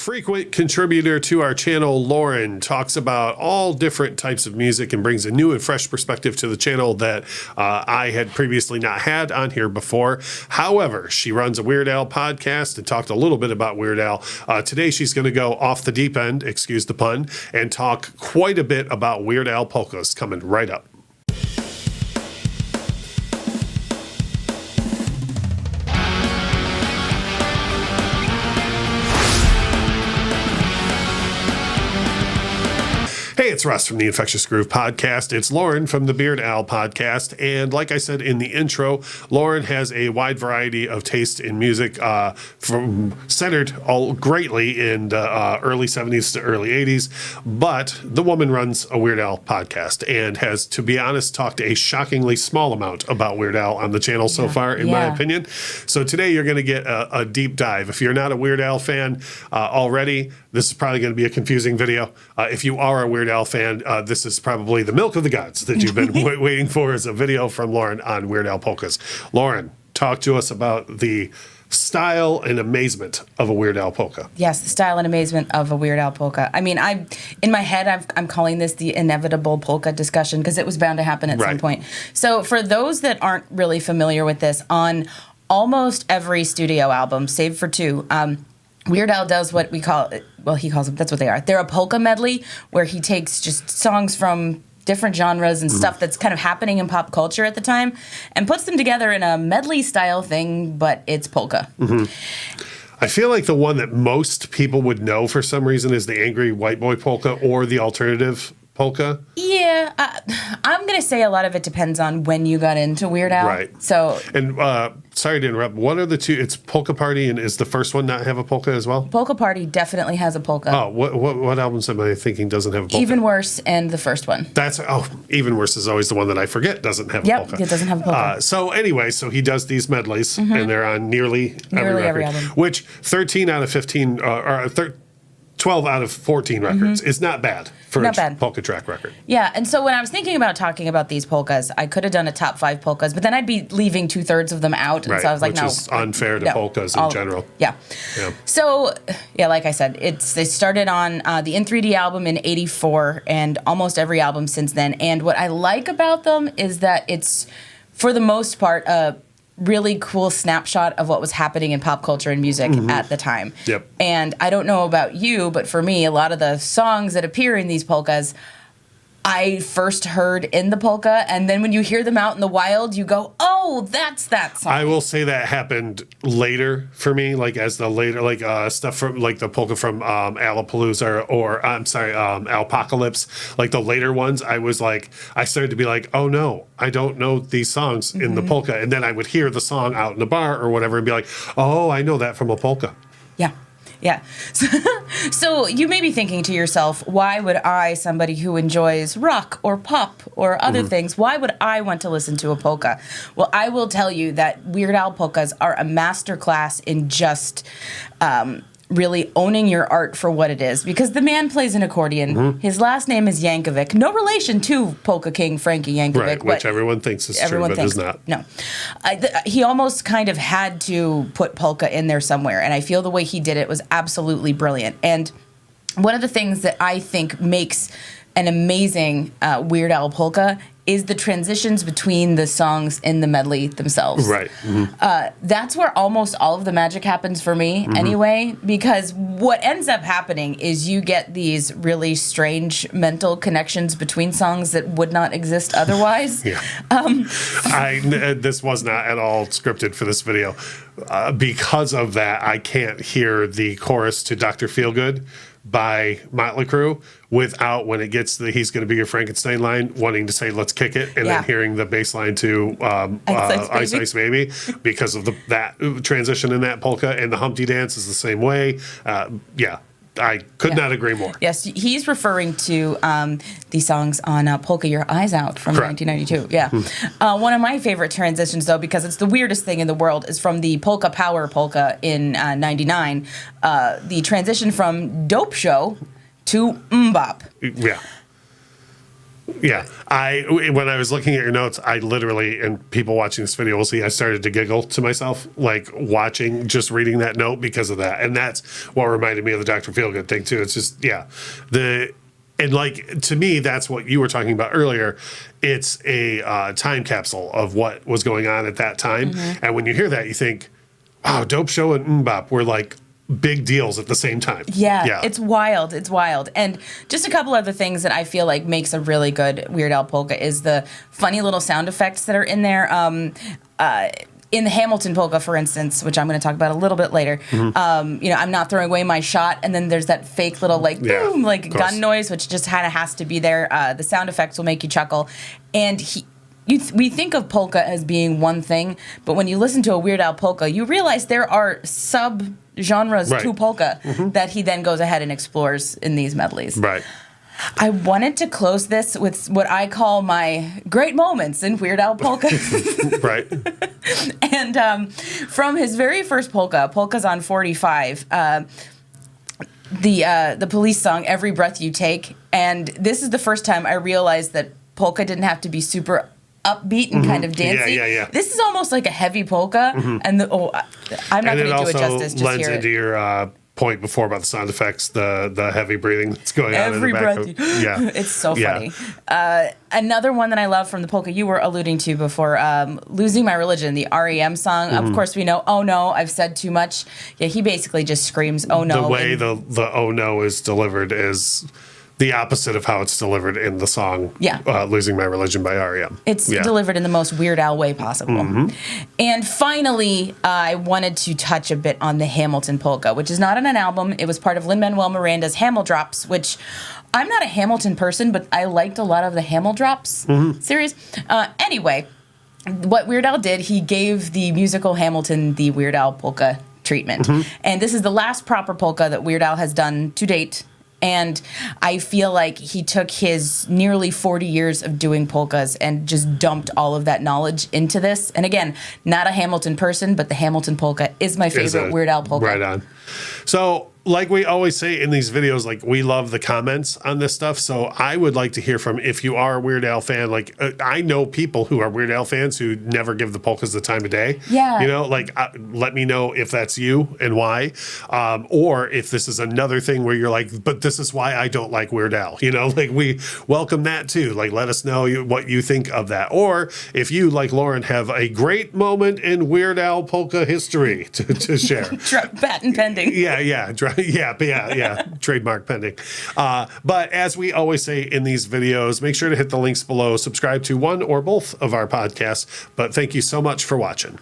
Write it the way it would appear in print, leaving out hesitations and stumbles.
frequent contributor to our channel, Lauren, talks about all different types of music and brings a new and fresh perspective to the channel that I had previously not had on here before. However, she runs a Weird Al podcast and talked a little bit about Weird Al. Today, she's going to go off the deep end, excuse the pun, and talk quite a bit about Weird Al polkas coming right up. Hey, it's Russ from the Infectious Groove podcast. It's Lauren from the Weird Al podcast. And like I said in the intro, Lauren has a wide variety of taste in music centered all greatly in the early 70s to early 80s. But the woman runs a Weird Al podcast and has, to be honest, talked a shockingly small amount about Weird Al on the channel so far, in my opinion. So today you're going to get a deep dive. If you're not a Weird Al fan already, this is probably going to be a confusing video. If you are a Weird Al fan, this is probably the milk of the gods that you've been waiting for, is a video from Lauren on Weird Al polkas. Lauren, talk to us about the style and amazement of a Weird Al polka. Yes, the style and amazement of a Weird Al polka. I mean, in my head, I'm calling this the inevitable polka discussion because it was bound to happen at some point. So for those that aren't really familiar with this, on almost every studio album, save for two, Weird Al does what we call, well, he calls them, that's what they are. They're a polka medley where he takes just songs from different genres and stuff that's kind of happening in pop culture at the time and puts them together in a medley style thing, but it's polka. I feel like the one that most people would know for some reason is the Angry White Boy polka or the alternative polka. Yeah, I'm going to say a lot of it depends on when you got into Weird Al. Right. So, and sorry to interrupt. What are the two? It's Polka Party, and is the first one not have a polka as well? Polka Party definitely has a polka. Oh, what albums am I thinking doesn't have a polka? Even Worse and the first one. Even Worse is always the one that I forget doesn't have a polka. Yep, it doesn't have a polka. So anyway, he does these medleys, and they're on nearly every album. Which 13 out of 15, 12 out of 14 records is not bad for a polka track record. Yeah, and so when I was thinking about talking about these polkas, I could have done a top 5 polkas, but then I'd be leaving 2/3 of them out, and so I was like, which is unfair to polkas in general. Yeah. So, like I said, they started on the In 3D album in '84, and almost every album since then. And what I like about them is that it's, for the most part, a really cool snapshot of what was happening in pop culture and music at the time. Yep. And I don't know about you, but for me, a lot of the songs that appear in these polkas, I first heard in the polka, and then when you hear them out in the wild, you go, oh, that's that song. I will say that happened later for me, like as the later, stuff from like the polka from Alapalooza or Alpocalypse, like the later ones. I started to be like, oh no, I don't know these songs in the polka, and then I would hear the song out in the bar or whatever and be like, oh, I know that from a polka. Yeah. Yeah. So you may be thinking to yourself, why would I, somebody who enjoys rock or pop or other things, why would I want to listen to a polka? Well, I will tell you that Weird Al polkas are a masterclass in just really owning your art for what it is, because the man plays an accordion. His last name is Yankovic. No relation to Polka King Frankie Yankovic. Right, which everyone thinks is true, but is not. No. He almost kind of had to put polka in there somewhere, and I feel the way he did it was absolutely brilliant. And one of the things that I think makes an amazing Weird Al polka is the transitions between the songs in the medley themselves. Right. That's where almost all of the magic happens for me anyway, because what ends up happening is you get these really strange mental connections between songs that would not exist otherwise. This was not at all scripted for this video. Because of that, I can't hear the chorus to Dr. Feelgood by Motley Crue without, when it gets to the "He's Gonna Be Your Frankenstein" line, wanting to say "Let's kick it," and then hearing the bass line to Ice Ice Baby because of that transition in that polka, and the Humpty Dance is the same way. I could not agree more. Yes, he's referring to the songs on Polka Your Eyes Out from 1992. Yeah. One of my favorite transitions, though, because it's the weirdest thing in the world, is from the Polka Power polka in 99, the transition from Dope Show to Mbop. Yeah. Yeah, when I was looking at your notes, I literally, and people watching this video will see, I started to giggle to myself, like just reading that note because of that, and that's what reminded me of the Dr. Feelgood thing too. It's just and like to me, that's what you were talking about earlier. It's a time capsule of what was going on at that time, and when you hear that, you think, "Wow, Dope Show and MMMBop were like." Big deals at the same time. Yeah, it's wild. It's wild. And just a couple other things that I feel like makes a really good Weird Al polka is the funny little sound effects that are in there. In the Hamilton polka, for instance, which I'm going to talk about a little bit later, I'm not throwing away my shot, and then there's that fake little boom, gun noise, which just kind of has to be there. The sound effects will make you chuckle, and we think of polka as being one thing, but when you listen to a Weird Al polka, you realize there are sub-genres to polka that he then goes ahead and explores in these medleys. Right. I wanted to close this with what I call my great moments in Weird Al polka. Right. And from his very first polka, Polkas on 45, the police song, Every Breath You Take, and this is the first time I realized that polka didn't have to be super upbeat and kind of dancey. Yeah. This is almost like a heavy polka, and I'm not going to do it justice. Just lends hear into it. your point before about the sound effects, the heavy breathing that's going on in the back. It's so funny. Another one that I love from the polka you were alluding to before, Losing My Religion, the REM song. Of course, we know, oh no, I've said too much. Yeah, he basically just screams, oh no. The way the oh no is delivered is the opposite of how it's delivered in the song Losing My Religion by REM. It's delivered in the most Weird Al way possible. And finally, I wanted to touch a bit on the Hamilton polka, which is not on an album. It was part of Lin-Manuel Miranda's Hamil Drops, which I'm not a Hamilton person, but I liked a lot of the Hamil Drops series. Anyway, what Weird Al did, he gave the musical Hamilton the Weird Al polka treatment. And this is the last proper polka that Weird Al has done to date. And I feel like he took his nearly 40 years of doing polkas and just dumped all of that knowledge into this. And again, not a Hamilton person, but the Hamilton polka is my favorite Weird Al polka. Right on. So, like we always say in these videos, like we love the comments on this stuff. So I would like to hear from, if you are a Weird Al fan, like I know people who are Weird Al fans who never give the polkas the time of day. Yeah. You know, like let me know if that's you and why. Or if this is another thing where you're like, but this is why I don't like Weird Al. You know, like we welcome that too. Like let us know what you think of that. Or if you, like Lauren, have a great moment in Weird Al polka history to share. Patent pending. Yeah. Trademark pending. But as we always say in these videos, make sure to hit the links below. Subscribe to one or both of our podcasts. But thank you so much for watching.